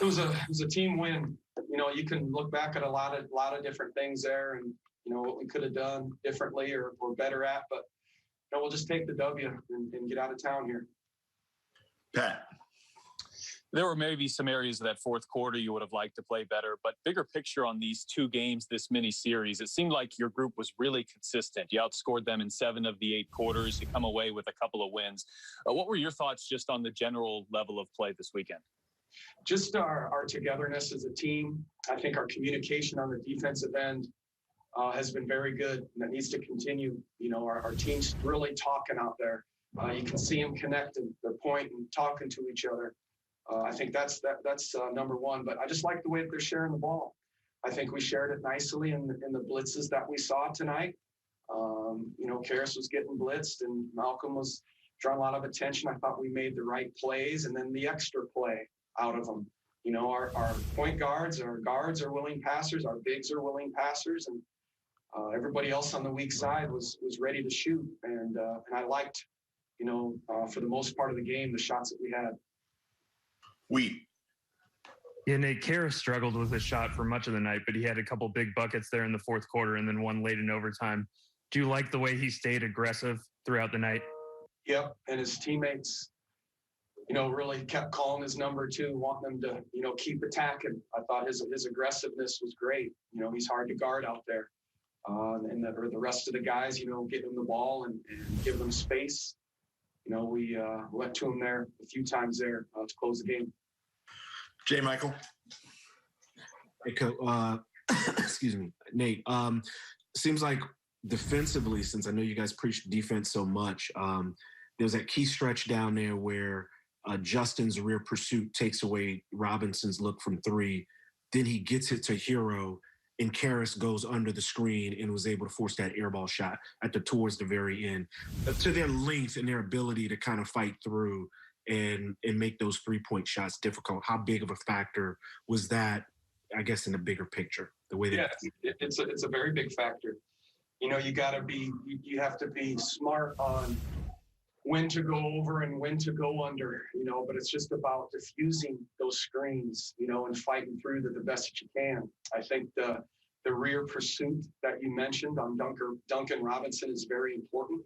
It was a team win. You can look back at a lot of different things there, and what we could have done differently or better at. But we'll just take the W and get out of town here. Pat. There were maybe some areas of that fourth quarter you would have liked to play better, but bigger picture on these two games, this mini series, it seemed like your group was really consistent. You outscored them in 7 of the 8 quarters. You come away with a couple of wins. What were your thoughts just on the general level of play this weekend? Just our togetherness as a team. I think our communication on the defensive end has been very good, and that needs to continue. Our team's really talking out there. You can see them connecting, they're pointing, talking to each other. I think that's number one. But I just like the way that they're sharing the ball. I think we shared it nicely in the blitzes that we saw tonight. Karras was getting blitzed, and Malcolm was drawing a lot of attention. I thought we made the right plays, and then the extra play out of them. Our point guards, our guards are willing passers, our bigs are willing passers, and everybody else on the weak side was ready to shoot. And I liked, for the most part of the game, the shots that we had. Yeah, Nate, Karras struggled with his shot for much of the night, but he had a couple big buckets there in the fourth quarter and then one late in overtime. Do you like the way he stayed aggressive throughout the night? Yep, and his teammates, really kept calling his number too, wanting them to, keep attacking. I thought his aggressiveness was great. He's hard to guard out there. And the rest of the guys, getting him the ball and giving them space. We went to him there a few times there to close the game. J. Michael. Excuse me, Nate. Seems like defensively, since I know you guys preach defense so much, there's that key stretch down there where Justin's rear pursuit takes away Robinson's look from 3. Then he gets it to Hero, and Karras goes under the screen and was able to force that airball shot towards the very end. To their length and their ability to kind of fight through and make those 3-point shots difficult. How big of a factor was that, I guess, in the bigger picture? The way that it's a very big factor. You have to be smart on when to go over and when to go under, but it's just about diffusing those screens, and fighting through the best that you can. I think the rear pursuit that you mentioned on Duncan Robinson is very important.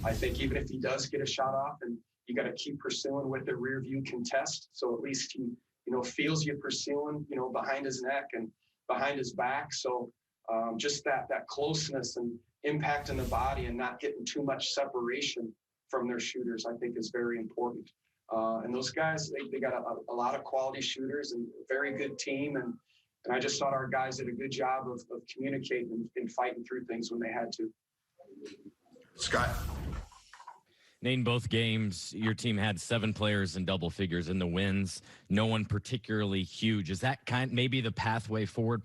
I think even if he does get a shot off, and you got to keep pursuing with the rear view contest, so at least he, feels you pursuing, behind his neck and behind his back. So just that closeness and impact in the body and not getting too much separation from their shooters, I think is very important. And those guys, they got a lot of quality shooters and a very good team. And I just thought our guys did a good job of communicating and fighting through things when they had to. Scott. Nate, in both games, your team had 7 players in double figures in the wins. No one particularly huge. Is that maybe the pathway forward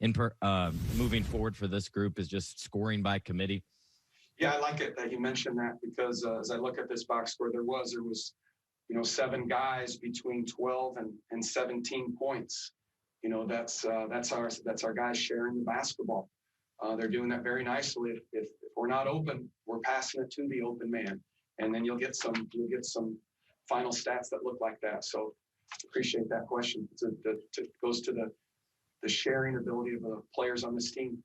moving forward for this group is just scoring by committee? Yeah, I like it that you mentioned that because as I look at this box score, there was 7 guys between 12 and 17 points. That's our guys sharing the basketball. They're doing that very nicely. If we're not open, we're passing it to the open man, and then you'll get some final stats that look like that. So appreciate that question. It goes to the sharing ability of the players on this team.